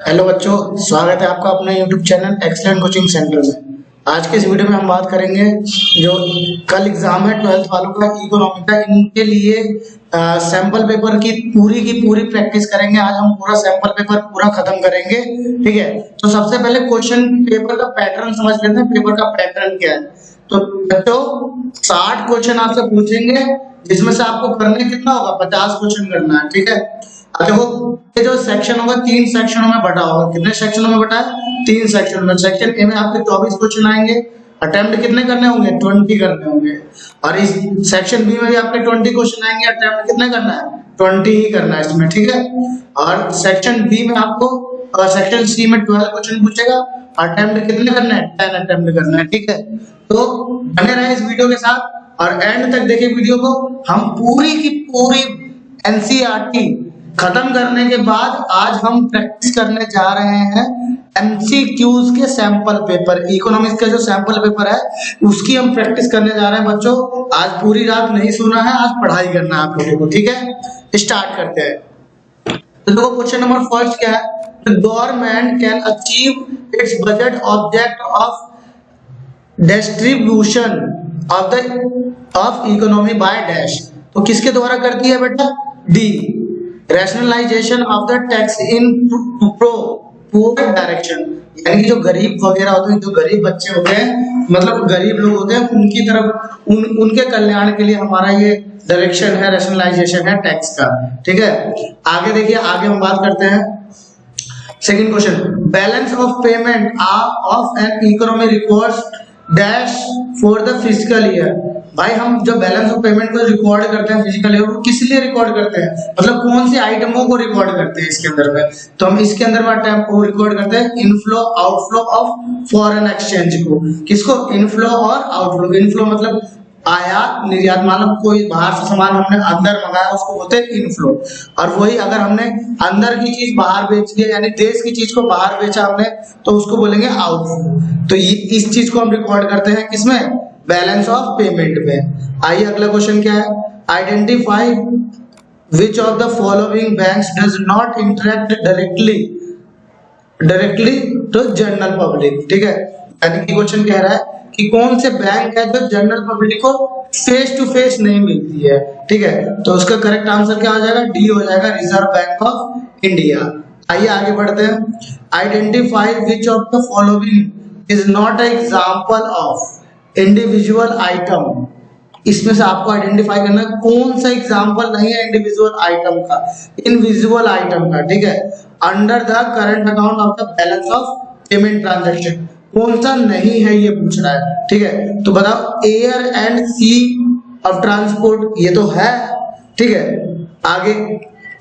Hello बच्चों, स्वागत है आपका अपने YouTube channel excellent coaching centre में। आज के इस वीडियो में हम बात करेंगे जो कल एग्जाम है 12th वालों का इकोनॉमी का, इनके लिए सैंपल पेपर की पूरी प्रैक्टिस करेंगे। आज हम पूरा सैंपल पेपर पूरा खत्म करेंगे, ठीक है। तो सबसे पहले क्वेश्चन पेपर का पैटर्न समझ लेते हैं। पेपर का पैटर्न क्या है? तो बच्चों 60 क्वेश्चन आपसे पूछेंगे, जिसमें से आपको करने कितना होगा, 50 क्वेश्चन करना है, ठीक है। अब देखो ये जो सेक्शन होगा 3 सेक्शनों में बटा होगा। कितने सेक्शनों में बटा है? 3 सेक्शन में। सेक्शन ए में आपके 24 क्वेश्चन आएंगे। अटेम्प्ट कितने करने होंगे? 20 करने होंगे। और इस सेक्शन बी में भी आपके 20 क्वेश्चन आएंगे। अटेम्प्ट कितने करना है? 20 ही करना है इसमें, ठीक है। और सेक्शन बी में आपको सेक्शन सी में 12 क्वेश्चन पूछेगा। अटेम्प्ट कितने करना है? 10 अटेम्प्ट करना है, ठीक है। तो बने रहे इस वीडियो के साथ और एंड तक देखें वीडियो को। हम पूरी की पूरी एनसीईआरटी खत्म करने के बाद आज हम प्रैक्टिस करने जा रहे हैं एमसीक्यूज के सैंपल पेपर। इकोनॉमिक्स का जो सैंपल पेपर है उसकी हम प्रैक्टिस करने जा रहे हैं बच्चों। आज पूरी रात नहीं सोना है, आज पढ़ाई करना है आप लोगों को, ठीक है। स्टार्ट करते हैं। तो देखो क्वेश्चन नंबर फर्स्ट क्या है? Government can achieve its budget object of distribution of economy by dash. तो किसके द्वारा करती है बेटा? D, rationalisation of the tax in poor direction. यानी कि जो गरीब वगैरह होते हैं, जो गरीब बच्चे होते हैं, मतलब गरीब लोग होते हैं, उनकी तरफ उनके कल्याण के लिए हमारा ये डायरेक्शन है, रैशनलाइजेशन है टैक्स का, ठीक है। आगे देखिए, आगे हम बात करते हैं। Second question, balance of payment of an economy records dash for the physical year. भाई हम जो बैलेंस ऑफ पेमेंट को रिकॉर्ड करते हैं फिजिकल ईयर, वो किस लिए रिकॉर्ड करते हैं? मतलब कौन सी आइटमों को रिकॉर्ड करते हैं इसके अंदर में? तो हम इसके अंदर में टाइम को रिकॉर्ड करते हैं inflow outflow of foreign exchange को। किसको? इनफ्लो और आउटफ्लो। इनफ्लो मतलब आयात निर्यात, मानो कोई बाहर से सामान हमने अंदर मंगाया उसको बोलते हैं इनफ्लो। और वही अगर हमने अंदर की चीज बाहर बेच दी, यानी देश की चीज को बाहर बेचा हमने, तो उसको बोलेंगे आउटफ्लो। तो इस चीज को हम रिकॉर्ड करते हैं किसमें? बैलेंस ऑफ पेमेंट में। आइए अगला क्वेश्चन क्या है? Identify which of the following banks does not interact directly to general public, ठीक है। यानी कि क्वेश्चन कह रहा है कि कौन से बैंक है जो जनरल पब्लिक को फेस टू फेस नहीं मिलती है, ठीक है। तो उसका करेक्ट आंसर क्या हो जाएगा? डी हो जाएगा, रिजर्व बैंक ऑफ इंडिया। आइए आगे बढ़ते हैं। Identify which of the following is not an example of individual item. इसमें से आपको आइडेंटिफाई करना है कौन सा एग्जांपल नहीं है इंडिविजुअल आइटम का, इनविजिबल आइटम का, ठीक है। Under the current account of the balance of payment transaction, कौन सा नहीं है ये पूछ रहा है, ठीक है। तो बताओ, air and sea of transport, ये तो है, ठीक है। आगे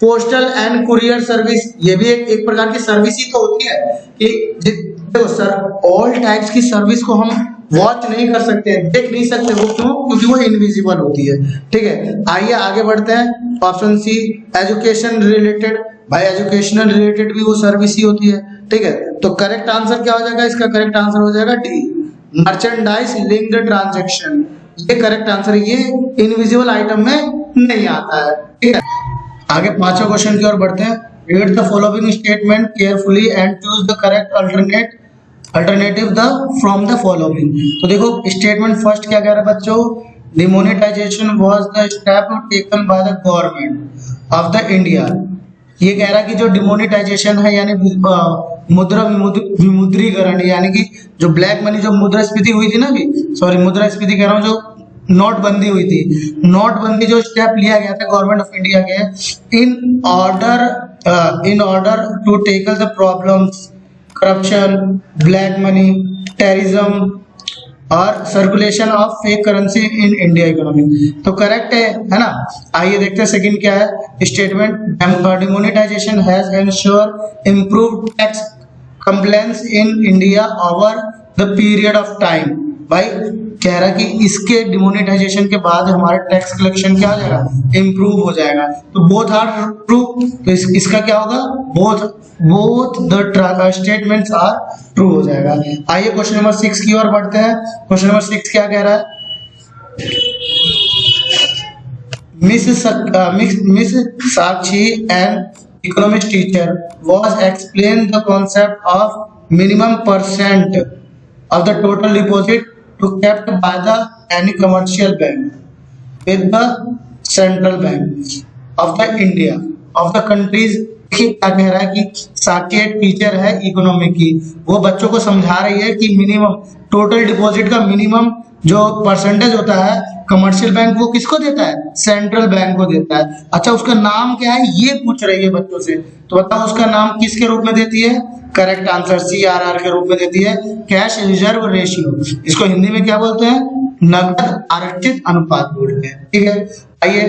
पोस्टल एंड कुरियर सर्विस, ये भी एक प्रकार की सर्विस ही तो होती है कि देखो सर, ऑल टाइप्स की सर्विस को हम वॉच नहीं कर सकते, देख नहीं सकते। वो क्यों? क्योंकि वो इनविजिबल होती है, ठीक है। आइए आगे बढ़ते हैं। Option C, education related. भाई एजुकेशनल रिलेटेड भी वो सर्विस ही होती है, ठीक है। तो करेक्ट आंसर क्या हो जाएगा? इसका करेक्ट आंसर हो जाएगा डी, मर्चेंडाइज लिंक्ड ट्रांजैक्शन। ये करेक्ट आंसर है, ये इनविजिबल आइटम में नहीं आता है, ठीक है। आगे पांचवा क्वेश्चन की ओर बढ़ते हैं। Read the following statement carefully and choose the correct alternative from the following. तो देखो स्टेटमेंट फर्स्ट क्या कह रहा है बच्चों? Demonetisation was the step taken by the government of the India. ये कह रहा है कि जो डिमोनेटाइजेशन है यानी मुद्रा विमुद्रीकरण, यानी कि जो ब्लैक मनी, जो मुद्रास्फीति हुई थी ना, मुद्रास्फीति कह रहा हूँ, जो नोटबंदी हुई थी, नोटबंदी जो स्टेप लिया गया था गवर्नमेंट ऑफ इंडिया के in order to tackle the problems corruption, black money, terrorism और circulation of fake currency in India economy. तो करेक्ट है ना। आइए देखते हैं सेकंड क्या है statement. Demonetization has ensure improved tax compliance in India over the period of time. भाई कह रहा है कि इसके डिमोनेटाइजेशन के बाद हमारा टैक्स कलेक्शन क्या हो जाएगा? इम्प्रूव हो जाएगा। तो बोथ आर ट्रू। तो इसका क्या होगा? Both the statements are true हो जाएगा। आइए क्वेश्चन नंबर 6 की ओर बढ़ते हैं। क्वेश्चन नंबर 6 क्या कह रहा है? Miss Sakshi and economics teacher was explained the concept of minimum percent of the total deposit to kept by the any commercial bank with the central bank of the India of the countries। क्या कह रहा है कि साक्षी एक teacher है economy की, वो बच्चों को समझा रही है कि मिनिमम टोटल डिपॉजिट का मिनिमम जो परसेंटेज होता है कमर्शियल बैंक वो किसको देता है, सेंट्रल बैंक को देता है। अच्छा उसका नाम क्या है ये पूछ रही है बच्चों से, तो बताओ उसका नाम किसके रूप में देती है, करेक्ट आंसर CRR के रूप में देती है, कैश रिजर्व रेशियो। इसको हिंदी में क्या बोलते हैं, नकद आरक्षित अनुपात बोलते हैं। ठीक है, आइए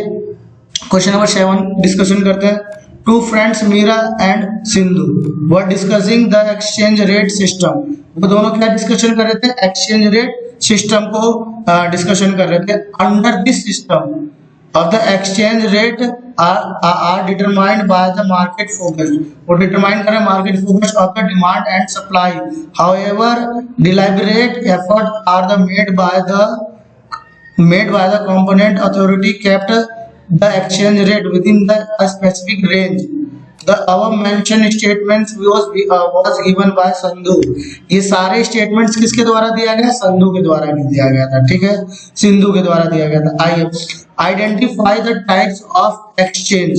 क्वेश्चन नंबर 7 डिस्कशन करते हैं। Two friends Meera and Sindhu were discussing the exchange rate system. वो दोनों क्या डिस्कशन कर रहे थे, एक्सचेंज रेट सिस्टम को डिस्कशन कर रहे थे। Under this system of the exchange rate are determined by the market focus। वो determine करें market focus of the demand and supply। However, deliberate effort are the made by the component authority kept the exchange rate within the specific range। The above mentioned statements was given by Sandhu. ये सारे statements किसके द्वारा दिया गया, संधु के द्वारा भी दिया गया था। ठीक है, सिंधु के द्वारा दिया गया था। आइए identify the types of exchange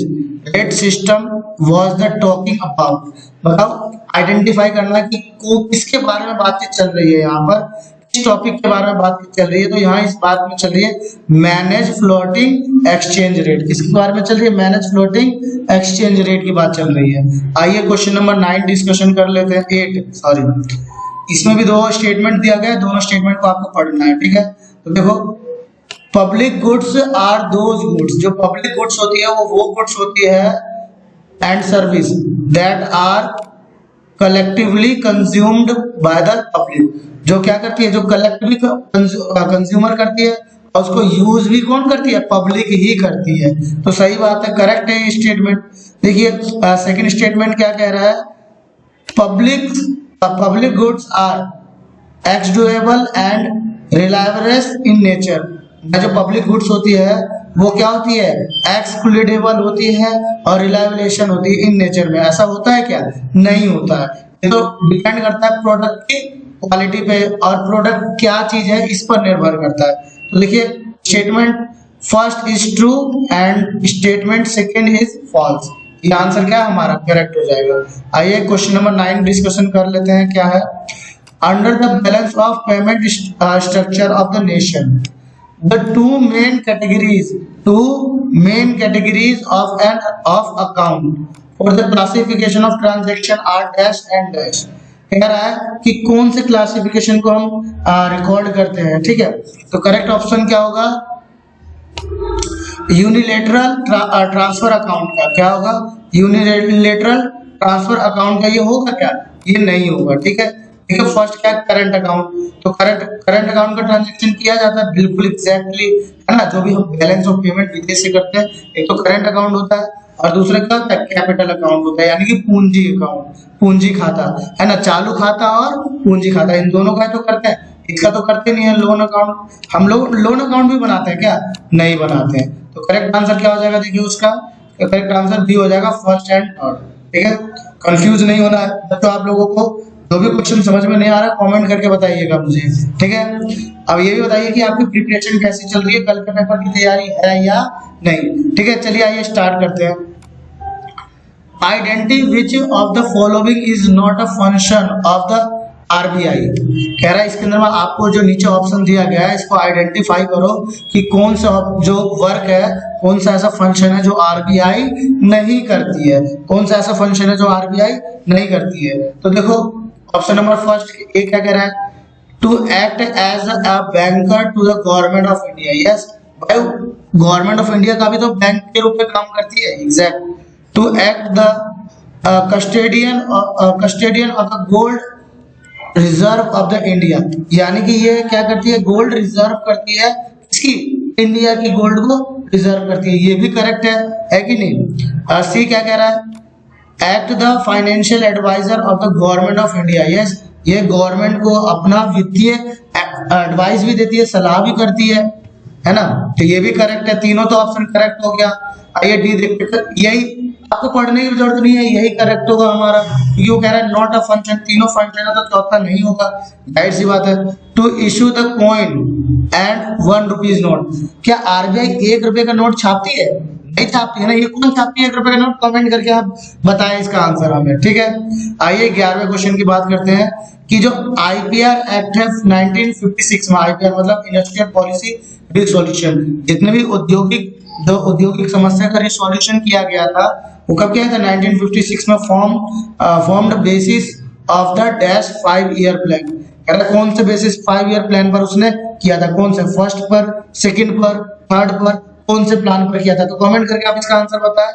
rate system was the talking about। बताओ आइडेंटिफाई करना कि किसके बारे में बातचीत चल रही है, यहाँ पर किस टॉपिक के बारे में बात चल रही है, तो यहाँ इस बात में चल रही है मैनेज फ्लोटिंग एक्सचेंज रेट। किसके बारे में चल रही है, मैनेज फ्लोटिंग एक्सचेंज रेट की बात चल रही है। आइए क्वेश्चन नंबर 9 डिस्कशन कर लेते हैं, 8 सॉरी। इसमें भी दो स्टेटमेंट दिया गया है, दोनों स्टेटमेंट को आपको पढ़ना है। ठीक है, तो देखो public goods are those goods, जो पब्लिक गुड्स होती है वो गुड्स होती है and service that are collectively consumed by the public. जो क्या करती है, जो कलेक्टिवली कंज्यूमर करती है और उसको यूज भी कौन करती है, पब्लिक ही करती है। तो सही बात है, करेक्ट है ये स्टेटमेंट। देखिए सेकंड स्टेटमेंट क्या कह रहा है, public goods are excludable and reliable in nature. जो पब्लिक गुड्स होती है वो क्या होती है, एक्सक्लूडेबल होती है और रिलायबलेशन होती है इन नेचर में। ऐसा होता है क्या, नहीं होता है। ये तो डिपेंड करता है प्रोडक्ट की क्वालिटी पे और प्रोडक्ट क्या चीज है इस पर निर्भर करता है। तो देखिए statement first is true and statement second is false. ये आंसर क्या है हमारा, करेक्ट हो जाएगा। आइए क्वेश्चन नंबर 9 डिस्कशन कर लेते हैं। क्या है, under the balance of payment structure of the nation the two main categories of account for the classification of transaction are dash and dash। कह रहा है कि कौन से क्लासिफिकेशन को हम रिकॉर्ड करते हैं। ठीक है, तो करेक्ट ऑप्शन क्या होगा, यूनिलेटरल ट्रांसफर अकाउंट का क्या होगा, यूनिलेटरल ट्रांसफर अकाउंट का ये होगा क्या, ये नहीं होगा। ठीक है, ठीक है, फर्स्ट क्या करंट अकाउंट, तो करंट अकाउंट का ट्रांजैक्शन किया जाता है बिल्कुल एग्जैक्टली, है ना, जो भी हम बैलेंस ऑफ पेमेंट विदेश से करते हैं। एक तो करंट अकाउंट होता है और दूसरा क्या होता है, कैपिटल अकाउंट होता है, यानी कि पूंजी अकाउंट, पूंजी खाता, है ना, चालू खाता और पूंजी खाता, इन दोनों का तो करते हैं, इसका तो करते नहीं है लोन अकाउंट। हम लोग लोन अकाउंट भी बनाते हैं क्या, नहीं बनाते हैं। तो करेक्ट आंसर क्या हो जाएगा, देखिए उसका करेक्ट आंसर बी हो जाएगा, फर्स्ट एंड थर्ड। ठीक है, कंफ्यूज नहीं होना है। तो आप लोगों को जो भी क्वेश्चन समझ में नहीं आ रहा कमेंट करके बताइएगा मुझे। ठीक है, अब ये भी बताइए कि आपकी प्रिपरेशन कैसी चल रही है, कल के पेपर की तैयारी है या नहीं। ठीक है, चलिए आइए स्टार्ट करते हैं। Identity which of the following is not a function of the RBI. कह रहा है इसके अंदर में आपको जो नीचे ऑप्शन दिया गया है इसको आइडेंटिफाई करो कि कौन सा जो वर्क है, कौन सा ऐसा फंक्शन है जो आरबीआई नहीं करती है, कौन सा ऐसा फंक्शन है जो आरबीआई नहीं करती है। तो देखो ऑप्शन नंबर फर्स्ट ए क्या कह रहा है, to act as a banker to the government of India. Yes भाई, गवर्नमेंट ऑफ इंडिया का भी तो बैंक के रूप में काम करती है, exact. To act the custodian of the gold reserve of the India, यानी कि ये क्या करती है, गोल्ड रिजर्व करती है, इसकी इंडिया की गोल्ड को रिजर्व करती है। ये भी करेक्ट है कि नहीं। सी क्या कह रहा है, act the financial adviser of the government of India. Yes, ये गवर्नमेंट को अपना वित्तीय एडवाइस भी देती है, सलाह भी करती है ना, तो ये भी करेक्ट है। तीनों तो ऑप्शन करेक्ट हो गया। आइए डी देखते हैं, यही आपको पढ़ने की जरूरत नहीं है, यही करेक्ट होगा हमारा, क्योंकि वो कह रहा है नॉट अ फंक्शन, तीनों फंक्शन है तो चौथा नहीं होगा, जाहिर सी बात है। To issue the coin and 1 rupees note, क्या आरबीआई 1 रुपए का नोट छापती है? नहीं छापती है ना, ये कौन छापती है 1 रुपए का नोट? कमेंट करके आप बताएं इसका आंसर हमें, ठीक है। आइए 11वें क्वेश्चन की बात करते हैं कि जो आईपीआर एक्ट है 1956 में, आईपीआर मतलब इंडस्ट्रियल पॉलिसी रिसोल्यूशन, जितने भी औद्योगिक समस्या का रिसोल्यूशन किया गया था वो कब किया था? 1956 में formed basis of the dash 5 year plan. कौन से बेसिस 5 ईयर प्लान पर उसने किया था? कौन से? फर्स्ट पर, सेकंड पर, थर्ड पर, कौन से प्लान पर किया था? तो कमेंट करके आप इसका आंसर बताएं।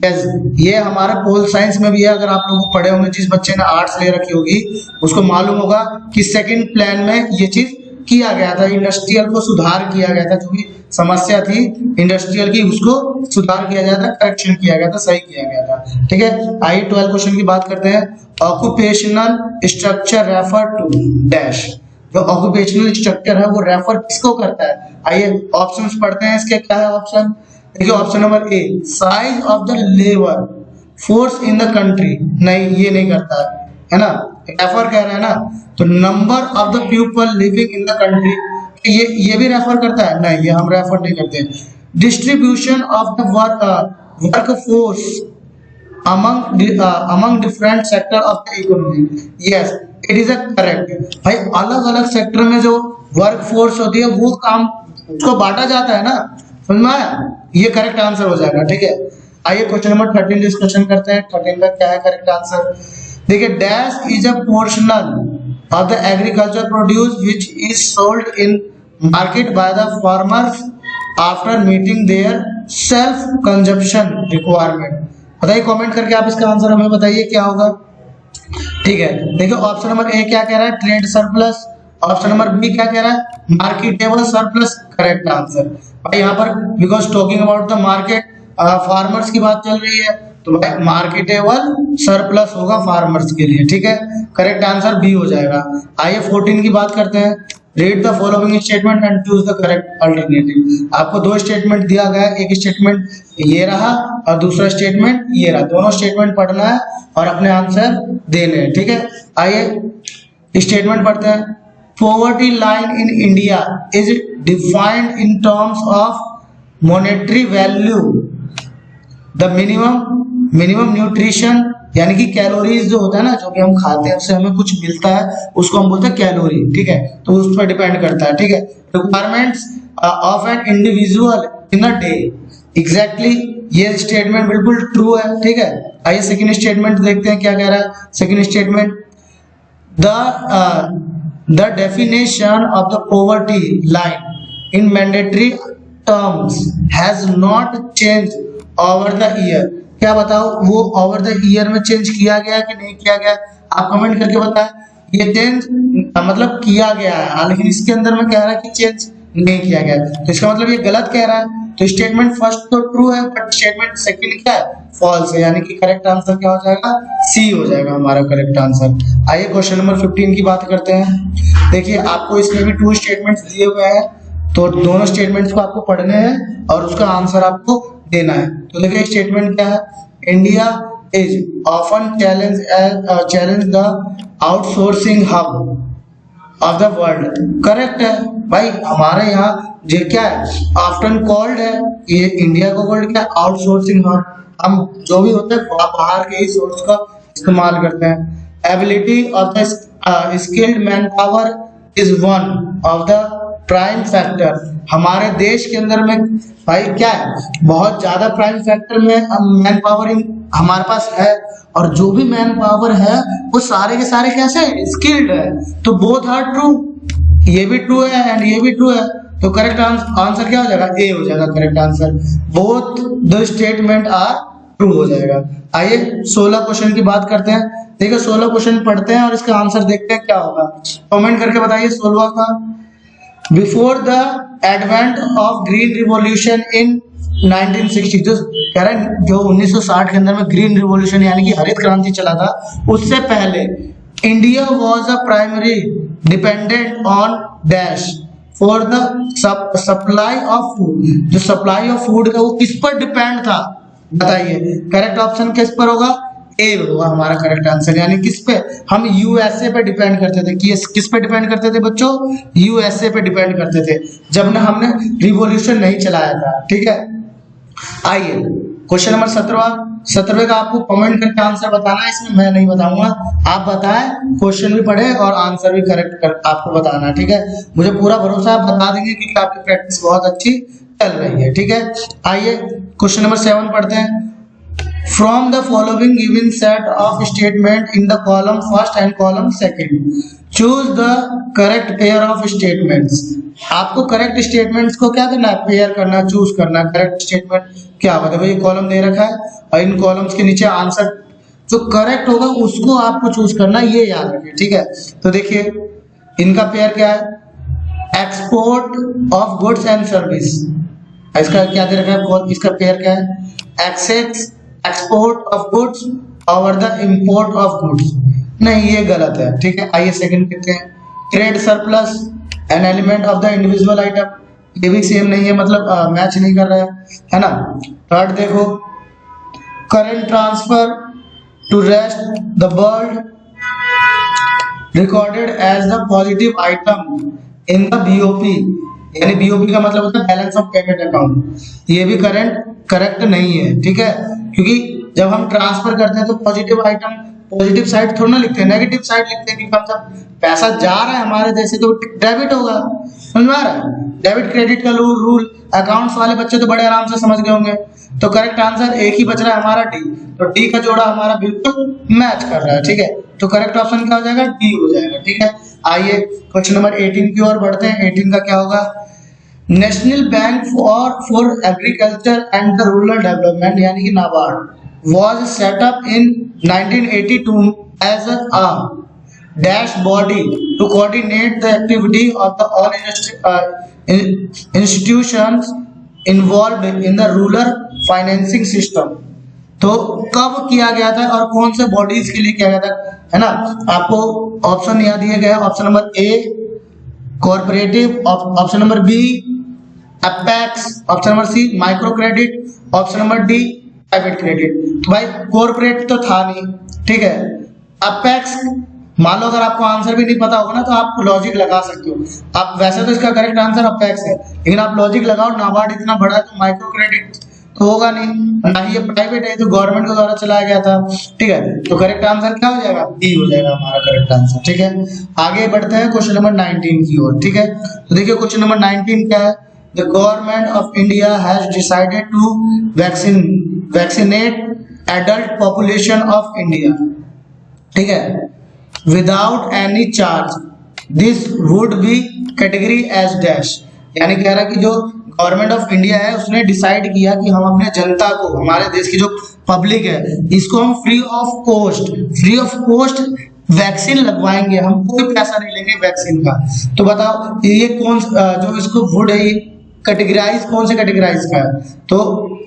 यस, ये हमारा पोल साइंस में भी है, अगर आप लोग पढ़े होंगे, जिस बच्चे ने आर्ट्स ले रखी होगी उसको मालूम होगा कि सेकंड प्लान में ये चीज किया गया था, इंडस्ट्रियल को सुधार किया गया था, जो भी समस्या थी इंडस्ट्रियल की उसको सुधार किया गया था, करेक्शन किया गया था, सही किया गया था, ठीक है। आइए 12 क्वेश्चन की बात करते हैं। Occupational structure refer to dash, जो ऑक्यूपेशनल स्ट्रक्चर है वो रेफर किसको करता है? आइए ऑप्शंस पढ़ते हैं इसके, क्या है ऑप्शन? देखिए option number A, size of the labour force in the country, नहीं ये नहीं करता है ना, रेफर कह रहे हैं ना, तो number of the people living in the country, ये भी रेफर करता है? नहीं, ये हम रेफर नहीं करते। Distribution of the work force among different sector of the economy, yes it is a correct। भाई अलग अलग सेक्टर में जो वर्क फोर्स होती है वो काम उसको बांटा जाता है ना, समझ में आया? ये करेक्ट आंसर हो जाएगा, ठीक है। आइए क्वेश्चन नंबर 13 डिस्कशन करते हैं। 13 का क्या है करेक्ट आंसर? देखिए, dash is a पोर्शनल of the agriculture produce which is sold in market by the farmers after meeting their self consumption requirement. बताइए कमेंट करके आप इसका आंसर हमें बताइए क्या होगा, ठीक है। देखिए ऑप्शन नंबर ए क्या कह रहा है? Trade surplus. Option number B क्या कह रहा है? Marketable surplus. करेक्ट आंसर भाई यहाँ पर, because talking about the market, farmers की बात चल रही है, तो भाई मार्केटेबल सरप्लस होगा फार्मर्स के लिए, ठीक है। करेक्ट आंसर बी हो जाएगा। आइए 14 की बात करते हैं। Read the following statement and choose the correct alternative. आपको दो स्टेटमेंट दिया गया है, एक स्टेटमेंट ये रहा और दूसरा स्टेटमेंट ये रहा, दोनों स्टेटमेंट पढ़ना है और अपने आंसर देने हैं, ठीक है। आइए स्टेटमेंट पढ़ते हैं। Poverty line in India is defined in terms of monetary value, the minimum nutrition, यानी कि कैलोरीज जो होता है ना, जो कि हम खाते हैं उससे हमें कुछ मिलता है, उसको हम बोलते हैं कैलोरी, ठीक है। तो उस पर डिपेंड करता है, ठीक है। Requirements of an individual in a day, exactly ये स्टेटमेंट बिल्कुल ट्रू है, ठीक है। आइए सेकंड स्टेटमेंट देखते हैं क्या कह रहा है। Second statement, the definition of the poverty line in mandatory terms has not change over the year. क्या बताओ, वो ओवर द ईयर में चेंज किया गया कि नहीं किया गया? आप कमेंट करके बताएं। ये चेंज मतलब किया गया है, लेकिन इसके अंदर में कह रहा है कि चेंज नहीं किया गया, तो इसका मतलब ये गलत कह रहा है। तो स्टेटमेंट फर्स्ट तो ट्रू है, बट स्टेटमेंट सेकंड क्या है? फॉल्स है, यानी कि करेक्ट आंसर क्या हो जाएगा? सी हो जाएगा हमारा करेक्ट आंसर। आइए क्वेश्चन नंबर 15 की बात करते हैं। देखिए आपको इसमें भी 2 स्टेटमेंट्स दिए हुए हैं, तो दोनों स्टेटमेंट्स को आपको पढ़ने हैं और उसका आंसर आपको देना है। तो देखिए स्टेटमेंट क्या है? India is often challenge the outsourcing hub of the world. Correct है भाई, हमारे यहाँ ये क्या है? ऑफ्टन कॉल्ड है, ये इंडिया को कॉल्ड क्या? Outsourcing hub. हम जो भी होता है बाहर के ही सोर्स का इस्तेमाल करते हैं। Ability of the skilled man power is one of the prime factor. हमारे देश के अंदर में भाई क्या है? बहुत ज्यादा प्राइम फैक्टर में मैन पावर हमारे पास है, और जो भी मैन पावर है वो सारे के सारे कैसे? स्किल्ड है। तो बोथ आर ट्रू, ये भी ट्रू है एंड ये भी ट्रू है, तो करेक्ट आंसर क्या हो जाएगा? ए हो जाएगा correct answer. Both the statement are true हो जाएगा। आइए 16 क्वेश्चन की बात करते हैं। देखिए 16 क्वेश्चन पढ़ते हैं और इसका आंसर देखते हैं क्या होगा। कमेंट करके बताइए 16 का। Before the advent of green revolution in 1960, जो कह रहा है जो 1960 के अंदर में ग्रीन रिवॉल्यूशन यानी कि हरित क्रांति चला था, उससे पहले India was a primary dependent on dash for the supply of food. जो सप्लाई ऑफ फूड का वो किस पर डिपेंड था? बताइए करेक्ट ऑप्शन किस पर होगा, ए होगा हमारा करेक्ट आंसर। यानी किस पे, हम यूएसए पे डिपेंड करते थे, किस पे डिपेंड करते थे बच्चों, यूएसए पे डिपेंड करते थे जब ना हमने रिवॉल्यूशन नहीं चलाया था। ठीक है, आइए क्वेश्चन नंबर 17वें का आपको कमेंट करके आंसर बताना है, इसमें मैं नहीं बताऊंगा, आप बताएं, क्वेश्चन भी पढ़े और आंसर भी करेक्ट कर आपको बताना है। ठीक है, मुझे पूरा भरोसा है आप बता देंगे क्योंकि आपकी प्रैक्टिस बहुत अच्छी चल रही है। ठीक है, आइए क्वेश्चन नंबर 7 पढ़ते हैं। From the following given set of statement in the column first and column second, choose the correct pair of statements। आपको करेक्ट स्टेटमेंट्स को क्या करना है, पेयर करना, चूज करना। करेक्ट स्टेटमेंट क्या होगा, देखो ये कॉलम दे रखा है और इन कॉलम्स के नीचे आंसर जो करेक्ट होगा उसको आपको चूज करना, ये याद रखिए। ठीक है, तो देखिए इनका पेयर क्या है, export of goods and service, इसका क्या दे रखा है, इसका पेयर क्या है, export of goods over the import of goods, नहीं ये गलत है। ठीक है, आइए सेकंड कहते हैं, trade surplus an element of the individual item, ये भी सेम नहीं है, मतलब मैच नहीं कर रहा है ना। थर्ड देखो, current transfer to rest the world recorded as the positive item in the BOP, यानी बीओपी का मतलब होता है बैलेंस ऑफ पेमेंट अकाउंट, ये भी करेक्ट नहीं है। ठीक है, क्योंकि जब हम ट्रांसफर करते हैं तो पॉजिटिव आइटम, पॉजिटिव साइड थोड़ा ना लिखते हैं, नेगेटिव साइड लिखते हैं, क्योंकि मतलब पैसा जा रहा है हमारे देश से तो डेबिट होगा, समझ में आ रहा है, डेबिट क्रेडिट का रूल अकाउंट्स वाले बच्चे तो बड़े आराम से समझ गए होंगे। तो करेक्ट आंसर एक ही बच रहा है हमारा डी, तो डी का जोड़ा हमारा बिल्कुल मैच कर रहा है। ठीक है, तो करेक्ट ऑप्शन क्या हो जाएगा, डी हो जाएगा। ठीक है, आइए क्वेश्चन नंबर 18 की ओर बढ़ते हैं। 18 का क्या होगा, national bank for agriculture and the rural development यानी कि NABARD was set up in 1982 as a dash body to coordinate the activity of the all institutions involved in the rural financing system। तो कब किया गया था और कौन से बॉडीज के लिए किया गया था, है ना। आपको ऑप्शन यहाँ दिए गए, option number A cooperative, option number B apex, option number C micro credit, option number D private credit. तो भाई कॉर्पोरेट तो था नहीं, ठीक है। अपेक्स मान लो अगर आपको आंसर भी नहीं पता होगा ना तो आप लॉजिक लगा सकते हो। आप वैसे तो इसका करेक्ट आंसर अपेक्स है, लेकिन आप लॉजिक लगाओ, नाबार्ड इतना बड़ा है तो माइक्रो क्रेडिट तो होगा नहीं, ना ही ये प्राइवेट है, तो गवर्नमेंट के द्वारा चलाया गया था, ठीक है। तो करेक्ट आंसर क्या हो जाएगा, बी हो जाएगा हमारा करेक्ट आंसर, ठीक है। आगे बढ़ते हैं क्वेश्चन नंबर 19 की ओर, ठीक है। तो देखिए क्वेश्चन नंबर 19 क्या है, the government of India has decided to vaccinate adult population of India, ठीक है, without any charge, this would be category as dash. यानी कह रहा है कि जो गवर्नमेंट ऑफ इंडिया है उसने डिसाइड किया कि हम अपने जनता को, हमारे देश की जो पब्लिक है, इसको हम फ्री ऑफ कोस्ट वैक्सीन लगवाएंगे, हम कोई पैसा नहीं लेंगे वैक्सीन का। तो बताओ ये कौन जो इसको वुड है, ये कैटेगराइज कौन से कैटेगराइज का है, तो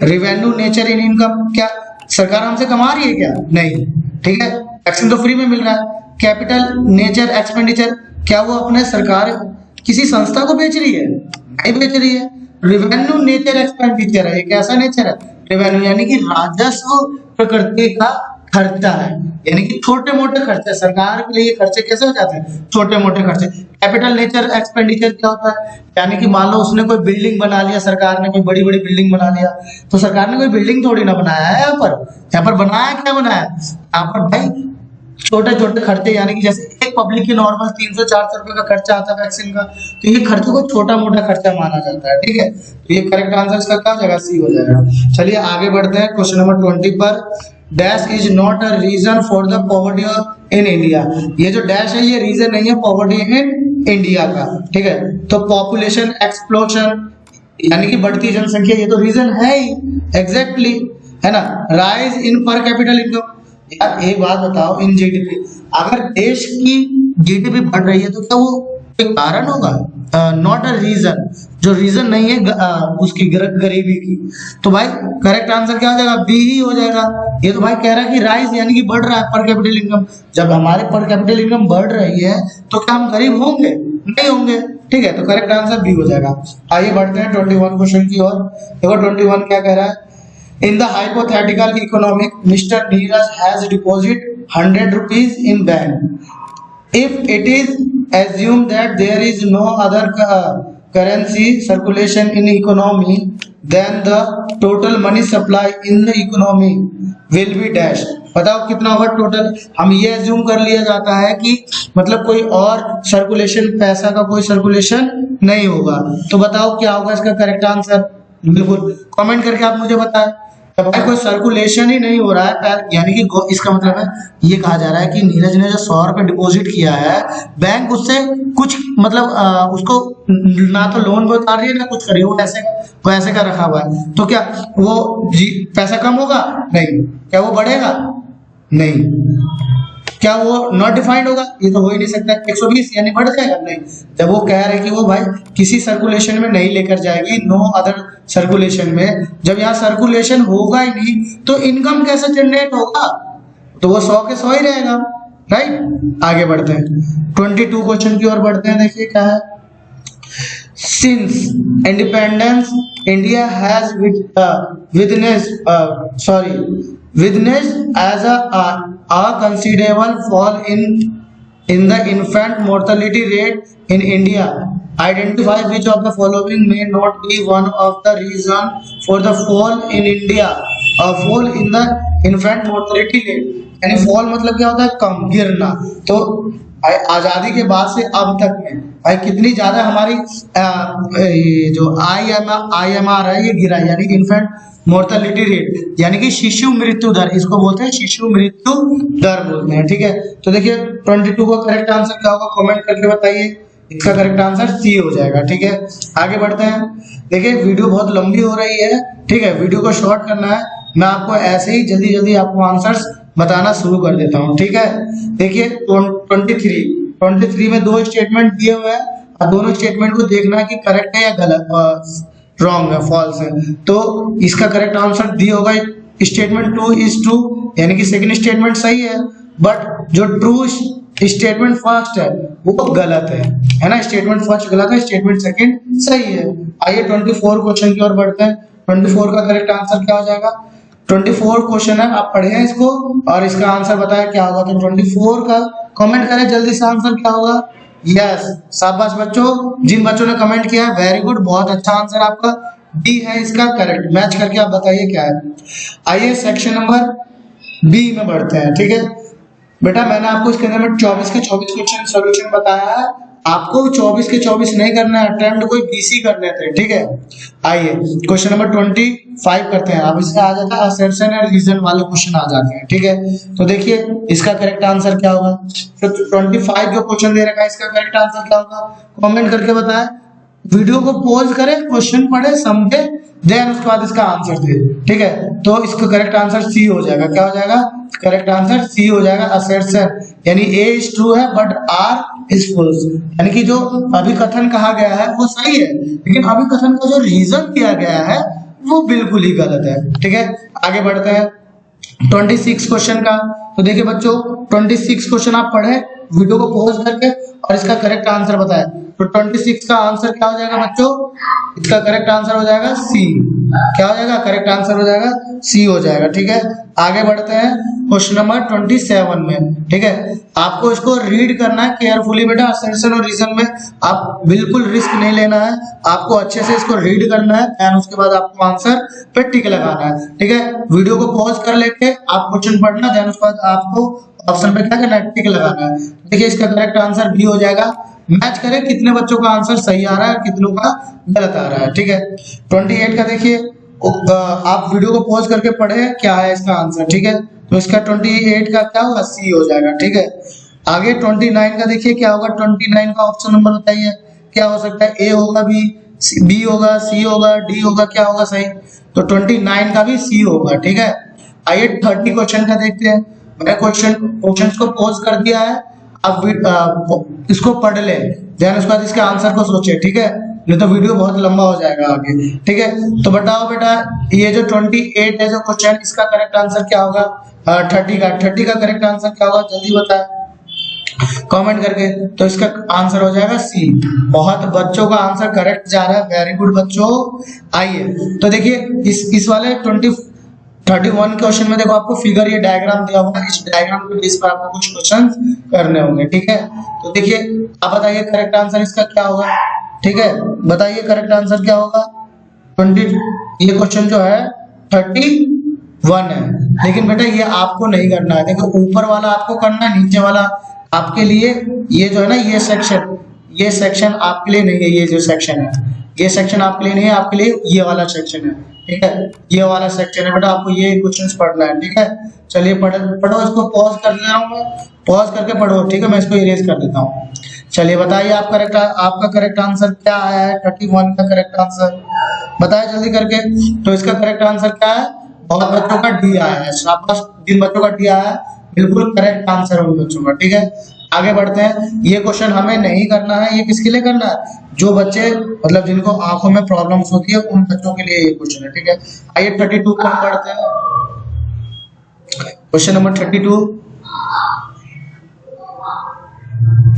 रेवेन्यू, नेचर इन इनकम, क्या सरकार हमसे कमा रही है क्या, नहीं, ठीक है, वैक्सीन तो फ्री में मिल रहा है। कैपिटल, नेचर, एक्सपेंडिचर, क्या वो अपने सरकार किसी संस्था को बेच रही है, नहीं बेच रही है। रेवेन्यू, नेचर, एक्सपेंडिचर है, ये कैसा नेचर है, रेवेन्यू यानी कि राजस्व प्रकृति का खर्चा है, यानी कि छोटे मोटे खर्चे, सरकार के लिए खर्चे कैसे हो जाते हैं, छोटे मोटे खर्चे। कैपिटल, नेचर, एक्सपेंडिचर क्या होता है, यानी कि मान लो उसने कोई बिल्डिंग बना लिया, सरकार ने कोई बड़ी बड़ी बिल्डिंग बना लिया, तो सरकार ने कोई बिल्डिंग थोड़ी ना बनाया है, यहाँ पर बनाया क्या, बनाया यहाँ पर भाई छोटे छोटे खर्चे, यानी कि जैसे एक पब्लिक की नॉर्मल 300-400 रुपए का खर्चा आता है वैक्सीन का, तो ये खर्चे को छोटा मोटा खर्चा माना जाता है, ठीक है। तो ये करेक्ट आंसर इसका क्या हो जाएगा, सी हो जाएगा। चलिए आगे बढ़ते हैं क्वेश्चन नंबर 20 पर। Dash is not a reason for the poverty in India, ये जो डैश है ये रीजन नहीं है पॉवर्टी इन इंडिया का, ठीक है। तो पॉपुलेशन एक्सप्लोजन यानी कि बढ़ती जनसंख्या, ये तो रीजन है ही, एग्जैक्टली, है ना। राइज इन पर कैपिटल इनकम, यार एक बात बताओ, इन जीडीपी, अगर देश की जीडीपी बढ़ रही है तो क्या वो एक कारण होगा, नॉट अ रीजन, जो रीजन नहीं है उसकी गरीबी की। तो भाई करेक्ट आंसर क्या हो जाएगा, बी ही हो जाएगा। ये तो भाई कह रहा है कि राइज यानी कि बढ़ रहा है पर कैपिटल इनकम, जब हमारे पर कैपिटल इनकम बढ़ रही है तो क्या हम गरीब होंगे, नहीं होंगे, ठीक है। तो करेक्ट आंसर बी हो जाएगा। आइए बढ़ते हैं 21 क्वेश्चन की ओर। देखो 21 क्या कह रहा है, In the hypothetical economic, Mr. Neeraj has deposited 100 rupees in bank. If it is assumed that there is no other currency circulation in economy, then the total money supply in the economy will be dash. बताओ कितना होगा total. हम ये assume कर लिया जाता है कि मतलब कोई और सर्कुलेशन, पैसा का कोई सर्कुलेशन नहीं होगा, तो बताओ क्या होगा इसका करेक्ट आंसर। बिल्कुल कमेंट करके आप मुझे बताएं। भाई कोई सर्कुलेशन ही नहीं हो रहा है, यानी कि इसका मतलब है ये कहा जा रहा है कि नीरज ने जो 100 रुपए डिपॉजिट किया है, बैंक उससे कुछ मतलब उसको ना तो लोन पे उतार रही है ना कुछ करी, वो ऐसे का रखा हुआ है। तो क्या वो पैसा कम होगा? नहीं। क्या वो बढ़ेगा? नहीं। क्या वो नॉट डिफाइंड होगा? ये तो हो ही नहीं सकता। 120 यानी बढ़ जाएगा? नहीं। जब वो कह रहे हैं कि वो भाई किसी सर्कुलेशन में नहीं लेकर जाएगी, नो अदर सर्कुलेशन में, जब यहाँ सर्कुलेशन होगा ही नहीं तो इनकम कैसे जनरेट होगा? तो वो 100 के 100 ही रहेगा, राइट। आगे बढ़ते हैं 22 क्वेश्चन की ओर बढ़ते हैं। देखिए क्या है। Since independence, India has witnessed as a considerable fall in the infant mortality rate in India. Identify which of the following may not be one of the reason for the fall in India. Fall in the infant mortality rate, यानी fall मतलब क्या होता है? कम, गिरना। तो आजादी के बाद से अब तक में भाई कितनी ज्यादा हमारी जो IMR है ये गिरा, यानी इन्फेंट मोर्टेलिटी रेट, यानी कि शिशु मृत्यु दर, इसको बोलते हैं शिशु मृत्यु दर बोलते हैं। ठीक है, तो देखिए 22 का करेक्ट आंसर क्या होगा, कमेंट करके बताइए। इसका करेक्ट आंसर सी हो जाएगा। ठीक है, आगे बढ़ते हैं। देखिए वीडियो बहुत लंबी हो रही है, ठीक है, वीडियो को शॉर्ट करना है। मैं आपको ऐसे ही जल्दी जल्दी आपको आंसर्स बताना शुरू कर देता हूँ। ठीक है, देखिए 23 में 2 स्टेटमेंट दिए हुए हैं और दोनों स्टेटमेंट को देखना है कि करेक्ट है या गलत, रॉन्ग है, फॉल्स है। तो इसका करेक्ट आंसर दी होगा स्टेटमेंट 2 इज ट्रू, यानी कि सेकंड स्टेटमेंट सही है, बट जो ट्रू स्टेटमेंट फर्स्ट है वो गलत है ना। स्टेटमेंट फर्स्ट गलत है, स्टेटमेंट सेकंड सही है। आइए 24 क्वेश्चन की ओर बढ़ते हैं। 24 का करेक्ट आंसर क्या हो जाएगा? 24 क्वेश्चन है, आप पढ़े हैं इसको और इसका आंसर बताया क्या होगा। तो 24 का कमेंट करें जल्दी से, आंसर क्या होगा? यस, शाबाश बच्चों, जिन बच्चों ने कमेंट किया है वेरी गुड, बहुत अच्छा आंसर आपका डी है इसका करेक्ट। मैच करके आप बताइए क्या है। आइए सेक्शन नंबर बी में बढ़ते हैं। ठीक है बेटा, मैंने आपको इसके अंदर में 24 के 24 क्वेश्चन सोल्यूशन बताया है, आपको 24 के 24 नहीं करना है, अटेम्प्ट कोई 20 ही करने थे। ठीक है, आइए क्वेश्चन नंबर 25 करते हैं। अब इससे आ जाता है असर्शन एंड रीजन वाले क्वेश्चन आ जाते हैं। ठीक है, तो देखिए इसका करेक्ट आंसर क्या होगा। तो 25 जो क्वेश्चन दे रखा है इसका करेक्ट आंसर क्या होगा, कमेंट करके बताएं। वीडियो को पॉज करें, क्वेश्चन पढ़े, समझे, देन उसके बाद इसका आंसर दे। ठीक है, तो इसका करेक्ट आंसर सी हो जाएगा। क्या हो जाएगा? करेक्ट आंसर सी हो जाएगा, असर्शन, यानी ए इज ट्रू है बट आर इज फॉल्स, यानी कि जो अभिकथन कहा गया है वो सही है, लेकिन अभिकथन का जो रीजन दिया गया है वो बिल्कुल ही गलत है। ठीक है, आगे बढ़ते हैं 26 क्वेश्चन का। तो देखिए बच्चों 26 क्वेश्चन आप पढ़े, वीडियो को पॉज करके और इसका करेक्ट आंसर बताएं। तो 26 का आंसर क्या हो जाएगा बच्चों? इसका करेक्ट आंसर हो जाएगा सी। क्या हो जाएगा? करेक्ट आंसर हो जाएगा सी हो जाएगा। ठीक है, आगे बढ़ते हैं क्वेश्चन नंबर 27 में। ठीक है, आपको इसको रीड करना है केयरफुली बेटा, असर्शन और रीजन में आप बिल्कुल रिस्क नहीं लेना है, आपको अच्छे से इसको रीड करना है एंड उसके बाद आपको आंसर पे टिक लगाना है। ठीक है, वीडियो को पॉज कर लेके आप क्वेश्चन पढ़ना, देन उसके बाद आपको ऑप्शन पे क्या करना है, टिक लगाना है। देखिए इसका करेक्ट आंसर बी हो जाएगा। मैच करें कितने बच्चों का आंसर सही आ रहा है, कितनों का गलत आ रहा है। ठीक है, 28 का देखिए आप वीडियो को पॉज करके पढ़े क्या है इसका आंसर। ठीक है, तो इसका 28 का क्या होगा? सी हो जाएगा। ठीक है, आगे 29 का देखिए क्या होगा। 29 का ऑप्शन नंबर बताइए क्या हो सकता है? ए होगा, बी होगा, सी होगा, डी होगा, क्या होगा सही? तो 29 का भी सी होगा। ठीक है, आइए 30 क्वेश्चन का देखते हैं। मैंने क्वेश्चन को पॉज कर दिया है, अब इसको पढ़ ले, देन उसके बाद इसके आंसर को सोचे। ठीक है, नहीं तो वीडियो बहुत लंबा हो जाएगा आगे। ठीक है, तो बताओ बेटा ये जो 28 है जो क्वेश्चन, इसका करेक्ट आंसर क्या होगा? 30 का करेक्ट आंसर क्या होगा, जल्दी बताएं कमेंट करके। तो इसका आंसर हो जाएगा सी। बहुत बच्चों का आंसर करेक्ट जा रहा है, वेरी गुड बच्चों। आइए तो देखिए इस वाले 31 क्वेश्चन में देखो आपको फिगर ये डायग्राम दिया हुआ है, इस डायग्राम के बेस पर आपको कुछ क्वेश्चन करने होंगे, ठीक है। तो देखिए आप बताइए करेक्ट आंसर इसका क्या होगा, ठीक है, बताइए करेक्ट आंसर क्या होगा। 20 ये क्वेश्चन जो है 31 है, लेकिन बेटा ये आपको नहीं करना है। देखो ऊपर वाला आपको करना है, नीचे वाला आपके लिए ये जो है ना ये सेक्शन आपके लिए नहीं है। ये जो सेक्शन है ये सेक्शन आपके लिए नहीं है, आपके लिए ये वाला सेक्शन है, ठीक है। ये वाला सेक्शन है बेटा, आपको ये क्वेश्चंस पढ़ना है, ठीक है। चलिए पढ़ो, इसको पॉज कर ले रहा हूँ मैं, पॉज करके पढ़ो, ठीक है। मैं इसको इरेज कर देता हूँ। चलिए बताइए आपका करेक्ट आंसर क्या आया है। 31 का करेक्ट आंसर बताया जल्दी करके। तो इसका करेक्ट आंसर क्या है, बहुत बच्चों का डी आया है, शाबाश, 3 बच्चों का डी आया है, बिल्कुल करेक्ट आंसर है उन बच्चों का, ठीक है। आगे बढ़ते हैं। ये क्वेश्चन हमें नहीं करना है, ये किसके लिए करना है, जो बच्चे मतलब जिनको आंखों में प्रॉब्लम्स होती है उन बच्चों के लिए ये क्वेश्चन है, ठीक है। आइए 32 को हम पढ़ते हैं। क्वेश्चन नंबर 32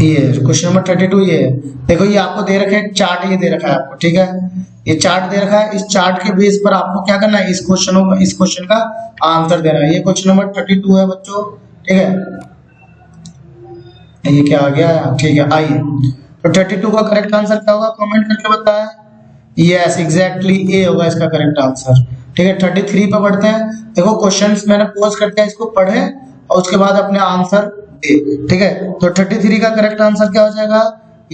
ये क्वेश्चन नंबर 32 ये है। देखो ये आपको दे रखे चार्ट, ये दे रखा है आपको, ठीक है। ये चार्ट दे रखा है, इस चार्ट के बेस पर आपको क्या करना है, इस क्वेश्चन का आंसर देना है। ये क्वेश्चन नंबर 32 है बच्चों, ठीक है। ये क्या आ गया, ठीक है। आइए तो 32 का करेक्ट आंसर क्या होगा, कमेंट करके बताया। यस एग्जैक्टली ए होगा इसका करेक्ट आंसर, ठीक है। 33 पे बढ़ते हैं। देखो क्वेश्चंस मैंने पोज करके इसको पढ़े और उसके बाद अपने आंसर दे, ठीक है। तो 33 का करेक्ट आंसर क्या हो जाएगा,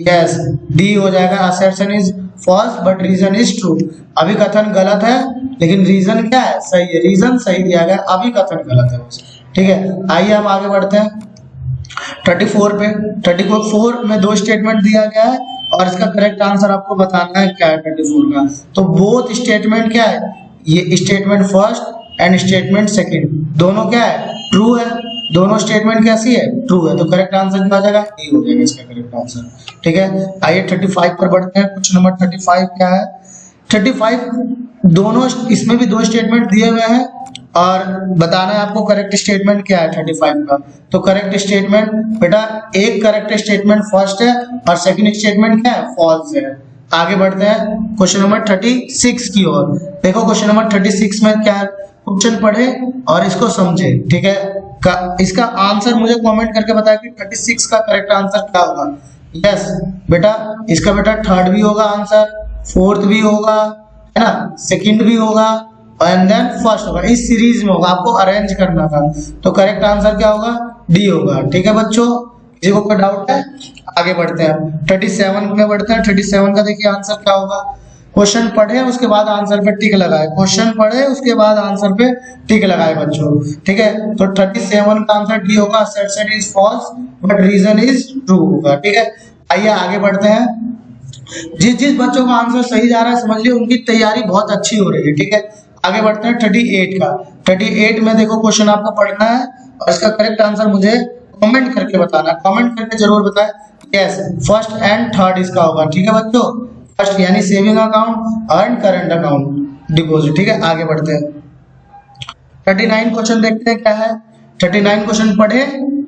यस डी हो जाएगा। Assertion is false but reason is true. अभिकथन गलत है लेकिन रीजन क्या है, सही है। रीजन सही दिया गया, अभिकथन गलत है, ठीक है। आइए हम आगे बढ़ते हैं 34 पे। 34 में 2 स्टेटमेंट दिया गया है और इसका करेक्ट आंसर आपको बताना है क्या है 34 का। तो बोथ स्टेटमेंट क्या है, ये statement first and statement second दोनों क्या है, ट्रू है। दोनों स्टेटमेंट कैसी है, ट्रू है। तो करेक्ट आंसर क्या हो जाएगा, ए हो जाएगा इसका करेक्ट आंसर, ठीक है। आइए 35 पर बढ़ते हैं। क्वेश्चन नंबर 35 क्या है। 35 दोनों इसमें भी 2 स्टेटमेंट दिए हुए हैं और बताना है आपको करेक्ट स्टेटमेंट क्या है 35 का। तो करेक्ट स्टेटमेंट बेटा, एक करेक्ट स्टेटमेंट फर्स्ट है और सेकंड स्टेटमेंट क्या है, फॉल्स है। आगे बढ़ते हैं क्वेश्चन नंबर 36 की ओर। देखो क्वेश्चन नंबर 36 में क्या क्वेश्चन पढ़े और इसको समझे, ठीक है। इसका आंसर मुझे कमेंट करके बताया कि 36 का करेक्ट आंसर क्या होगा। यस बेटा, इसका बेटा थर्ड भी होगा आंसर, फोर्थ भी होगा, है ना, सेकंड भी होगा एंड देन फर्स्ट होगा। इस सीरीज में होगा, आपको अरेंज करना था। तो करेक्ट आंसर क्या होगा, डी होगा, ठीक है बच्चों। किसी को कोई डाउट है, आगे बढ़ते हैं 37 में बढ़ते हैं। 37 का देखिए आंसर क्या होगा। क्वेश्चन पढ़े उसके बाद आंसर पे टिक लगाए, क्वेश्चन पढ़े उसके बाद आंसर पे टिक लगाए बच्चों, ठीक है। तो 37 का आंसर डी होगा। Assertion is false but reason is true होगा, ठीक है। आइए आगे बढ़ते हैं। जिस बच्चों का आंसर सही जा रहा है समझ लियो उनकी तैयारी बहुत अच्छी हो रही है, ठीक है। आगे बढ़ते हैं 38 का। 38 में देखो क्वेश्चन आपको पढ़ना है और इसका करेक्ट आंसर मुझे कमेंट करके बताना, कमेंट करके जरूर बताएं। यस फर्स्ट एंड थर्ड इसका होगा, ठीक है बच्चों। फर्स्ट यानी saving account and current account deposit, ठीक है। आगे बढ़ते हैं 39 क्वेश्चन देखते हैं क्या है। 39 क्वेश्चन पढ़े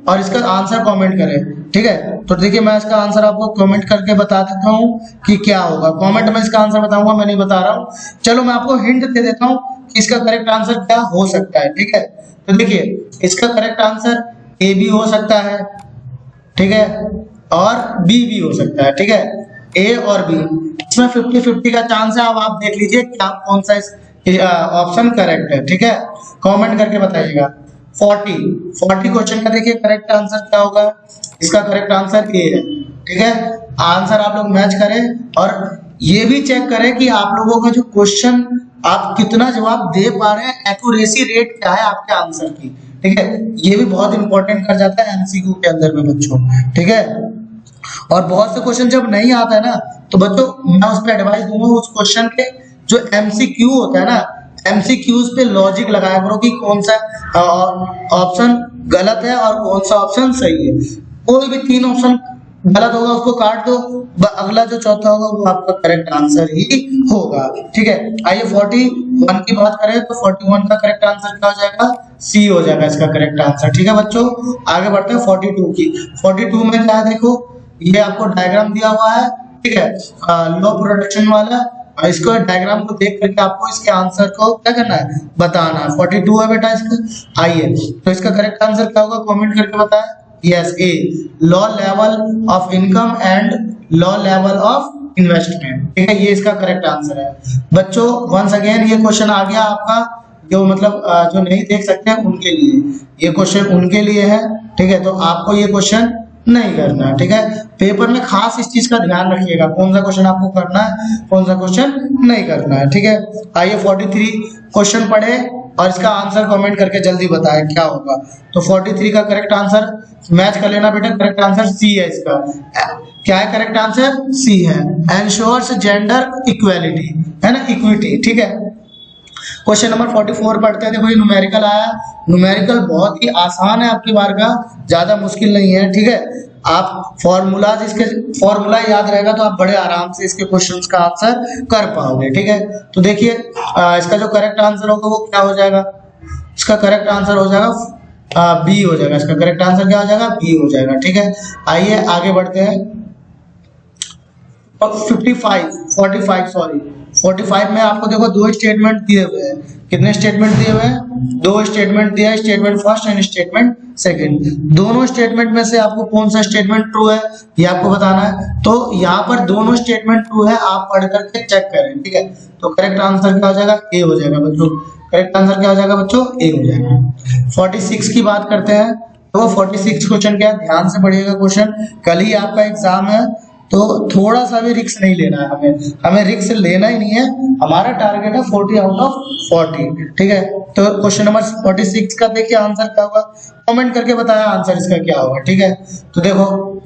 और इसका आंसर कमेंट करें, ठीक है। तो देखिए मैं इसका आंसर आपको कमेंट करके बता देता हूँ कि क्या होगा। कमेंट में इसका आंसर बताऊंगा, मैं नहीं बता रहा हूँ। चलो मैं आपको हिंट दे देता हूँ कि इसका करेक्ट आंसर क्या हो सकता है, ठीक है। तो देखिए इसका करेक्ट आंसर ए भी हो सकता है, ठीक है, और बी भी हो सकता है, ठीक है। ए और बी इसमें 50-50 का चांस है। अब आप देख लीजिए क्या कौन सा ऑप्शन करेक्ट है, ठीक है। कमेंट करके बताइएगा। 40 क्वेश्चन का देखिए करेक्ट आंसर क्या होगा। इसका करेक्ट आंसर ए है, ठीक है। आंसर आप लोग मैच करें और ये भी चेक करें कि आप लोगों का जो क्वेश्चन आप कितना जवाब दे पा रहे हैं, एक्यूरेसी रेट क्या है आपके आंसर की, ठीक है। ये भी बहुत इंपॉर्टेंट कर जाता है एमसीक्यू के अंदर में बच्चों, ठीक है। और बहुत से क्वेश्चन जब नहीं आता है ना तो बच्चों मैं उस पर एडवाइस दूंगा, उस क्वेश्चन के जो एमसीक्यू होता है ना, एमसीक्यूज पे लॉजिक लगाया करो कि कौन सा ऑप्शन गलत है और कौन सा ऑप्शन सही है। कोई भी 3 ऑप्शन गलत होगा उसको काट दो, अगला जो चौथा होगा वो आपका करेक्ट आंसर ही होगा, ठीक है। आइए 41 की बात करें तो 41 का करेक्ट आंसर क्या हो जाएगा, सी हो जाएगा इसका करेक्ट आंसर, ठीक है बच्चों। आगे बढ़ते हैं 42 की। 42 में क्या है, देखो ये आपको डायग्राम दिया हुआ है, ठीक है, लो प्रोडक्शन वाला। और इसको डायग्राम को देख करके आपको इसके आंसर को क्या करना है, बताना है। 42 है बेटा इसका। आइए तो इसका करेक्ट आंसर क्या होगा, कमेंट करके बताएं। Yes, A, low level of income and low level of investment. ठीक है, ये इसका करेक्ट आंसर है बच्चों। वंस अगेन ये क्वेश्चन आ गया आपका, जो मतलब जो नहीं देख सकते हैं उनके लिए ये क्वेश्चन उनके लिए है। ठीक है, तो आपको ये क्वेश्चन नहीं करना है। ठीक है, पेपर में खास इस चीज का ध्यान रखिएगा, कौन सा क्वेश्चन आपको करना है, कौन सा क्वेश्चन नहीं करना है। ठीक है, आइए 43 क्वेश्चन पढ़े और इसका आंसर कमेंट करके जल्दी बताएं क्या होगा। तो 43 का करेक्ट आंसर मैच कर लेना बेटा, करेक्ट आंसर सी है इसका। क्या है करेक्ट आंसर, सी है। एंश्योर्स जेंडर इक्वेलिटी, है ना, इक्विटी। ठीक है, क्वेश्चन नंबर 44 पढ़ते हैं। देखो ये न्यूमेरिकल आया, न्यूमेरिकल बहुत ही आसान है आपकी बार का, ज्यादा मुश्किल नहीं है। ठीक है, आप फॉर्मूलाज इसके फॉर्मूला याद रहेगा तो आप बड़े आराम से इसके क्वेश्चंस का आंसर कर पाओगे। ठीक है, तो देखिए इसका जो करेक्ट आंसर होगा वो क्या हो जाएगा, इसका करेक्ट आंसर हो जाएगा बी हो जाएगा। इसका करेक्ट आंसर क्या हो जाएगा, बी हो जाएगा। ठीक है, आइए आगे बढ़ते हैं। 45 में आपको देखो दो स्टेटमेंट दिए हुए हैं। कितने स्टेटमेंट दिए हुए हैं, दो स्टेटमेंट दिया है, statement first and statement second. दोनों स्टेटमेंट में से आपको कौन सा स्टेटमेंट ट्रू है ये आपको बताना है। तो यहाँ पर दोनों स्टेटमेंट ट्रू है, आप पढ़ करके चेक करें। ठीक है, तो करेक्ट आंसर क्या हो जाएगा, ए हो जाएगा बच्चों। करेक्ट आंसर क्या हो जाएगा बच्चों, ए हो जाएगा। 46 की बात करते हैं। तो 46 क्वेश्चन क्या है, ध्यान से पढ़िएगा क्वेश्चन, कल ही आपका एग्जाम है तो थोड़ा सा भी रिस्क नहीं लेना है हमें रिस्क लेना ही नहीं है। हमारा टारगेट है 40 आउट ऑफ 40। ठीक है, तो क्वेश्चन नंबर 46 का देखिए आंसर क्या होगा, कमेंट करके बताया आंसर इसका क्या होगा। ठीक है, तो देखो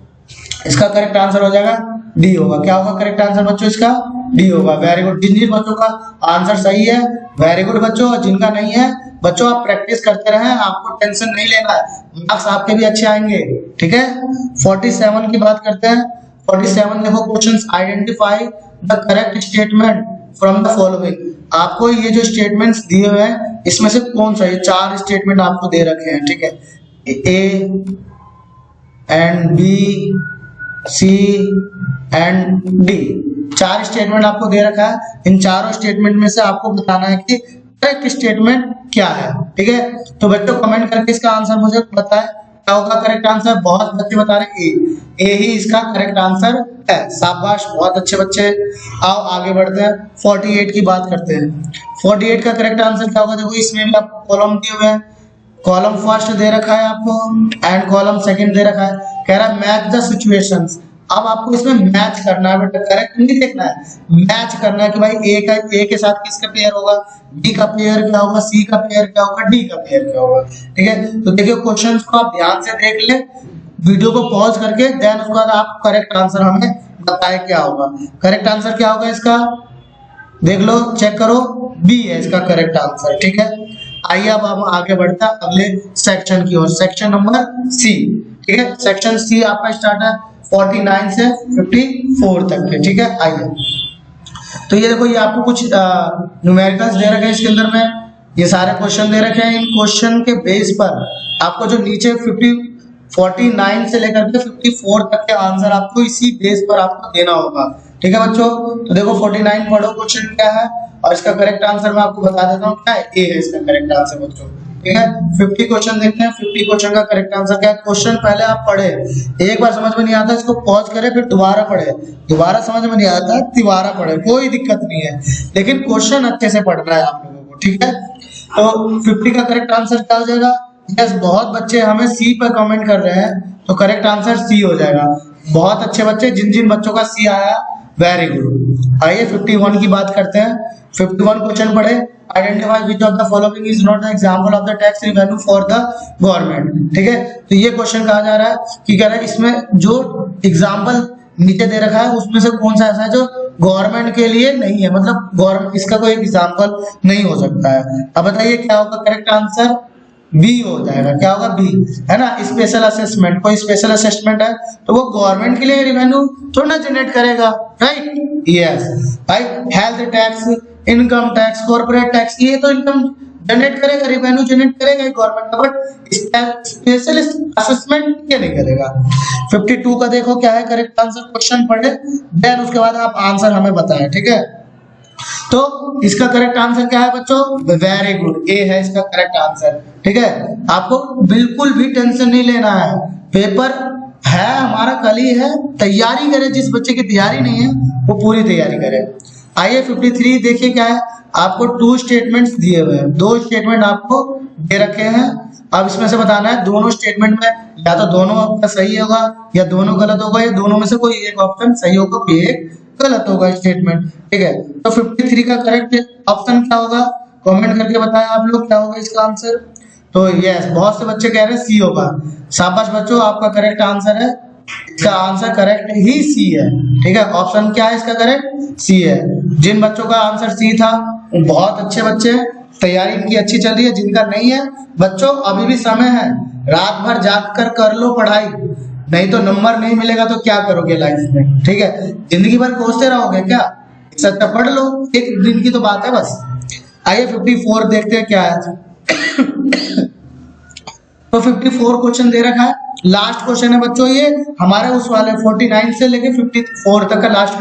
इसका करेक्ट आंसर हो जाएगा डी होगा। क्या होगा करेक्ट आंसर बच्चों, इसका डी होगा। वेरी गुड, जिन जिन बच्चों का आंसर सही है वेरी गुड बच्चों, जिनका नहीं है बच्चों आप प्रैक्टिस करते रहें, आपको टेंशन नहीं लेना है, मार्क्स आपके भी अच्छे आएंगे। ठीक है, 47 की बात करते हैं। 47 देखो, questions identify the correct statement from the following. आपको ये जो स्टेटमेंट्स दिए हुए हैं इसमें से कौन सा, ये 4 स्टेटमेंट आपको दे रखे हैं। ठीक है, A and B C and D, 4 statement आपको दे रखा है। इन चारों स्टेटमेंट में से आपको बताना है कि करेक्ट स्टेटमेंट क्या है। ठीक है, तो बच्चों कमेंट करके इसका आंसर मुझे बताएं क्या होगा करेक्ट आंसर। बहुत बच्चे बता रहे हैं ए ही इसका करेक्ट आंसर है, शाबाश, बहुत अच्छे बच्चे। आओ आगे बढ़ते हैं, 48 की बात करते हैं। 48 का करेक्ट आंसर क्या होगा, देखो इसमें भी आपको कॉलम दिए हुए हैं। कॉलम फर्स्ट दे रखा है आपको एंड कॉलम सेकंड दे रखा है, कह रहा है मैच द सिचुएशंस। अब आपको इसमें मैच करना है बेटा, करेक्ट नहीं देखना है, मैच करना है कि भाई ए के साथ किसका पेयर होगा, बी का पेयर क्या होगा, सी का पेयर क्या होगा, डी का पेयर क्या होगा। ठीक है, तो देखिए क्वेश्चंस को आप ध्यान से देख ले, वीडियो को पॉज करके, देन उसके बाद आप करेक्ट आंसर हमें बताएं क्या होगा। करेक्ट आंसर क्या होगा इसका, देख लो, चेक करो, बी है इसका करेक्ट आंसर। ठीक है, आइए अब हम आगे बढ़ते हैं अगले सेक्शन की ओर, सेक्शन नंबर सी। ठीक है, सेक्शन सी आपका स्टार्ट है 49 से 54 तक के। ठीक है, आइए तो ये देखो, ये आपको कुछ न्यूमेरिकल्स दे रखे हैं इसके अंदर में, ये सारे क्वेश्चन दे रखे हैं। इन क्वेश्चन के बेस पर आपको जो नीचे 49 से लेकर के 54 तक के आंसर आपको इसी बेस पर आपको देना होगा। ठीक है बच्चों, तो देखो 49 पढ़ो क्वेश्चन क्या है और इसका करेक्ट आंसर मैं आपको बता देता हूँ क्या है, ए है इसका करेक्ट आंसर बच्चों। ठीक है, 50 क्वेश्चन देखते हैं, 50 क्वेश्चन का करेक्ट आंसर क्या है। क्वेश्चन पहले आप पढ़े, एक बार समझ में नहीं आता इसको पॉज करें, फिर दोबारा पढ़े, दोबारा समझ में नहीं आता तिबारा पढ़े, कोई दिक्कत नहीं है, लेकिन क्वेश्चन अच्छे से पढ़ना है आप लोगों को। ठीक है, तो 50 का करेक्ट आंसर क्या हो जाएगा। यस, बहुत बच्चे हमें सी पर कमेंट कर रहे हैं, तो करेक्ट आंसर सी हो जाएगा। बहुत अच्छे बच्चे, जिन जिन बच्चों का सी आया वेरी गुड। आइए 51 की बात करते हैं। 51 क्वेश्चन पढ़े, identify which of the following is not the example of the tax revenue for the government. ठीक है, तो ये क्वेश्चन कहा जा रहा है कि कह रहा है इसमें जो एग्जांपल नीचे दे रखा है उसमें से कौन सा ऐसा है जो गवर्नमेंट के लिए नहीं है, मतलब गवर्नमेंट इसका कोई एग्जांपल नहीं हो सकता है। अब बताइए क्या होगा करेक्ट आंसर, बी हो जाएगा। क्या होगा, बी, है ना। स्पेशल असेसमेंट, कोई स्पेशल असेसमेंट है तो वो गवर्नमेंट के लिए रेवेन्यू थोड़ा ना जनरेट करेगा, राइट। यस भाई, health tax, income tax, corporate tax, ये तो इनकम जनरेट करेगा, रेवेन्यू जनरेट करेगा गवर्नमेंट का, बट स्पेशल असेसमेंट क्या नहीं करेगा। 52 का देखो क्या है करेक्ट आंसर, क्वेश्चन पढ़े देन उसके बाद आप आंसर हमें बताएं। ठीक है, तो इसका करेक्ट आंसर क्या है बच्चों? वेरी गुड, ए है इसका करेक्ट आंसर। ठीक है, आपको बिल्कुल भी टेंशन नहीं लेना है, पेपर है हमारा कल ही है, तैयारी करे। जिस बच्चे की तैयारी नहीं है वो पूरी तैयारी करे। आइए 53 देखिए क्या है, आपको 2 स्टेटमेंट्स दिए हुए हैं, 2 स्टेटमेंट आपको दे रखे हैं। अब इसमें से बताना है दोनों स्टेटमेंट में या तो दोनों आपका सही होगा या दोनों गलत होगा, या दोनों में से कोई एक ऑप्शन सही होगा कोई एक गलत होगा स्टेटमेंट। ठीक है, तो 53 का करेक्ट ऑप्शन क्या होगा? कमेंट करके बताएं आप लोग क्या होगा इसका आंसर। तो यस, बहुत से बच्चे कह रहे हैं सी होगा। शाबाश बच्चों, आपका करेक्ट आंसर है, इसका आंसर करेक्ट ही सी है। ठीक है, ऑप्शन क्या है इसका करेक्ट? सी है। जिन बच्चों का आंसर सी था वो बहुत अच्छे बच्चे हैं, तैयारी इनकी अच्छी चल रही है। जिनका नहीं है बच्चों, अभी भी समय है, रात भर जाग कर लो पढ़ाई, नहीं तो नंबर नहीं मिलेगा तो क्या करोगे लाइफ में। ठीक है, जिंदगी भर कोसते रहोगे क्या? सत्ता पढ़ लो, एक दिन की तो बात है बस। आइए 54 देखते हैं क्या है। तो 54 क्वेश्चन दे रखा है, लास्ट क्वेश्चन है बच्चों ये हमारे उस वाले 49 से लेके 54 तक का लास्ट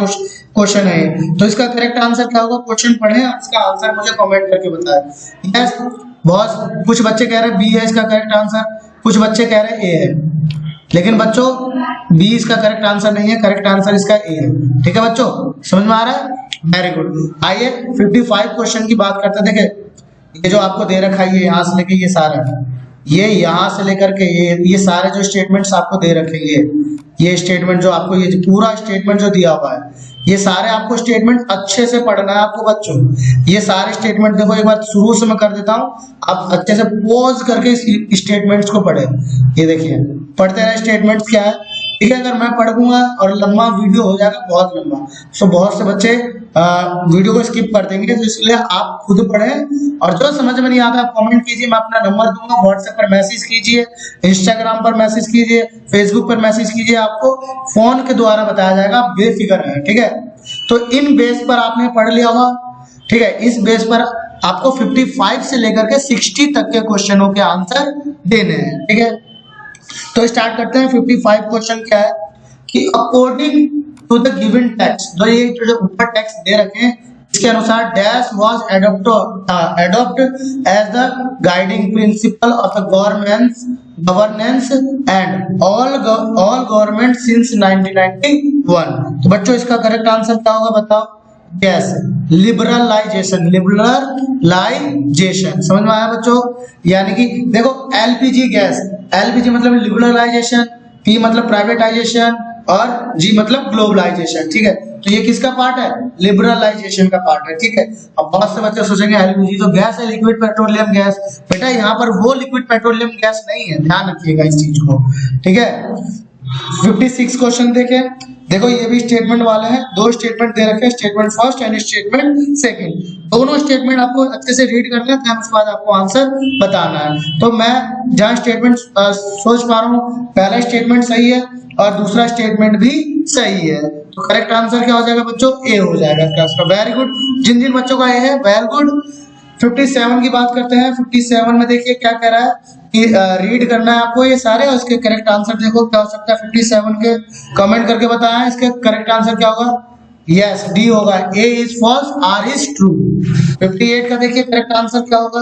क्वेश्चन है। तो इसका करेक्ट आंसर क्या होगा? क्वेश्चन पढ़े और इसका आंसर मुझे कमेंट करके बताएं। यस, बहुत कुछ बच्चे कह रहे हैं बी है इसका करेक्ट आंसर, कुछ बच्चे कह रहे हैं ए है, लेकिन बच्चों बी इसका करेक्ट आंसर नहीं है, करेक्ट आंसर इसका ए है। ठीक है बच्चों, समझ में आ रहा है? Very good. आइए 55 क्वेश्चन की बात करते हैं। देखें, ये जो आपको दे रखा है, ये यहाँ से लेके ये सारा, ये यहाँ से लेकर के ये सारे जो स्टेटमेंट्स आपको दे रखे हैं, ये स्टेटमेंट जो आपको, ये पूरा स्टेटमेंट जो दिया हुआ है, ये सारे आपको स्टेटमेंट अच्छे से पढ़ना है आपको बच्चों। ये सारे स्टेटमेंट देखो, एक बार शुरू से मैं कर देता हूँ, आप अच्छे से पॉज करके इस स्टेटमेंट्स को पढ़े। ये देखिए, पढ़ते रहे स्टेटमेंट्स क्या है। ठीक है, अगर मैं पढ़ूंगा और लंबा वीडियो हो जाएगा, बहुत लंबा, तो बहुत से बच्चे वीडियो को स्किप कर देंगे। तो इसलिए आप खुद पढ़ें, और जो समझ में नहीं आता आप कमेंट कीजिए, मैं अपना नंबर दूंगा, व्हाट्सएप पर मैसेज कीजिए, इंस्टाग्राम पर मैसेज कीजिए, फेसबुक पर मैसेज कीजिए, आपको फोन के द्वारा बताया जाएगा, आप बेफिक्र रहें। ठीक है, तो इन बेस पर आपने पढ़ लिया होगा। ठीक है, इस बेस पर आपको 55 से लेकर के 60 तक के क्वेश्चनों के आंसर देने हैं। ठीक है, तो स्टार्ट करते हैं। 55 क्वेश्चन क्या है कि according to the given text, तो ये जो ऊपर टेक्स्ट दे रखे हैं इसके अनुसार dash was adopt as the guiding principle of the governance and all government since 1991। तो बच्चों इसका करेक्ट आंसर क्या होगा बताओ? Yes, liberalisation, liberalisation. समझ में आया बच्चों? यानी कि देखो, एलपीजी गैस, एलपीजी मतलब लिबरलाइजेशन, पी मतलब प्राइवेटाइजेशन, और जी मतलब ग्लोबलाइजेशन। ठीक है, तो ये किसका पार्ट है? लिबरलाइजेशन का पार्ट है। ठीक है, अब बहुत से बच्चे सोचेंगे एलपीजी तो गैस है, लिक्विड पेट्रोलियम गैस। बेटा यहाँ पर वो लिक्विड पेट्रोलियम गैस नहीं है, ध्यान रखिएगा इस चीज को। ठीक है, 56 क्वेश्चन देखें। देखो, ये भी स्टेटमेंट वाले हैं, 2 स्टेटमेंट दे रखे हैं, statement first and statement second. दोनों स्टेटमेंट आपको अच्छे से रीड करना है, उसके बाद आपको आंसर बताना है। तो मैं जहां स्टेटमेंट सोच पा रहा हूँ, पहला स्टेटमेंट सही है और दूसरा स्टेटमेंट भी सही है, तो करेक्ट आंसर क्या हो जाएगा बच्चों? ए हो जाएगा इसका। वेरी गुड, जिन जिन बच्चों का ए है वेरी गुड। 57 की बात करते हैं। 57 में देखिए क्या कह रहा है कि रीड करना है आपको ये सारे, और इसके करेक्ट आंसर देखो क्या हो सकता है। 57 के कमेंट करके बताएं इसके करेक्ट आंसर क्या होगा। यस, डी होगा, A is false, R is true. 58 का देखिए करेक्ट आंसर क्या होगा।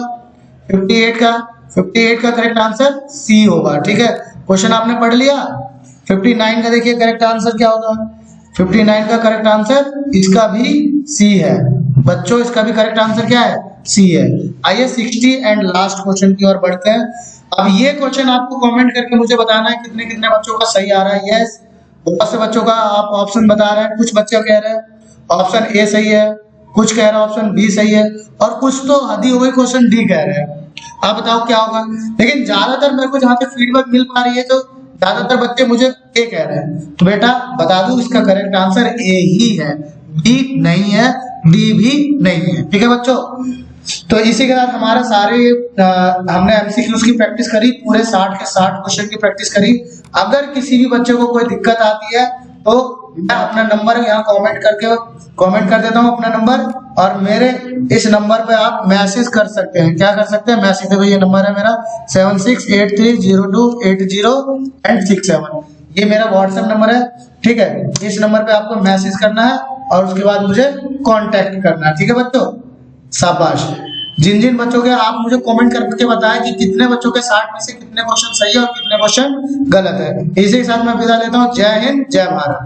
58 का करेक्ट आंसर सी होगा। ठीक है, क्वेश्चन आपने पढ़ लिया। 59 का देखिए करेक्ट आंसर क्या होगा। 59 का करेक्ट आंसर इसका भी सी है बच्चों, इसका भी करेक्ट आंसर क्या है? सी है। आइए 60 एंड लास्ट क्वेश्चन की ओर बढ़ते हैं। अब ये क्वेश्चन आपको कमेंट करके मुझे बताना है कितने कितने बच्चों का सही आ रहा है। यस, बहुत से बच्चों का आप ऑप्शन बता रहे हैं, कुछ बच्चे कह रहे हैं ऑप्शन ए सही है, कुछ कह रहे हैं ऑप्शन बी सही है, और कुछ तो हदी हो गई क्वेश्चन डी कह रहे हैं। आप बताओ क्या होगा। लेकिन ज्यादातर मेरे को जहाँ पे फीडबैक मिल पा रही है तो ज्यादातर बच्चे मुझे ए कह रहे हैं, तो बेटा बता दूं इसका करेक्ट आंसर ए ही है, बी नहीं है, डी भी नहीं है। ठीक है बच्चों, तो इसी के साथ हमारा सारे हमने एमसीक्यूज की प्रैक्टिस करी, पूरे 60 के 60 क्वेश्चन की प्रैक्टिस करी। अगर किसी भी बच्चे को कोई दिक्कत आती है तो मैं अपना नंबर यहाँ कमेंट कर देता हूँ अपना नंबर, और मेरे इस नंबर पे आप मैसेज कर सकते हैं। क्या कर सकते हैं? मैसेज। देखो ये नंबर है मेरा 7683028067, ये मेरा व्हाट्सएप नंबर है। ठीक है, इस नंबर पे आपको मैसेज करना है और उसके बाद मुझे कांटेक्ट करना। ठीक है बच्चों, शाबाश। जिन जिन बच्चों के आप मुझे कमेंट करके बताएं कि कितने बच्चों के 60 में से कितने क्वेश्चन सही है और कितने क्वेश्चन गलत है। इसी के साथ मैं विदा लेता हूँ। जय हिंद, जय भारत।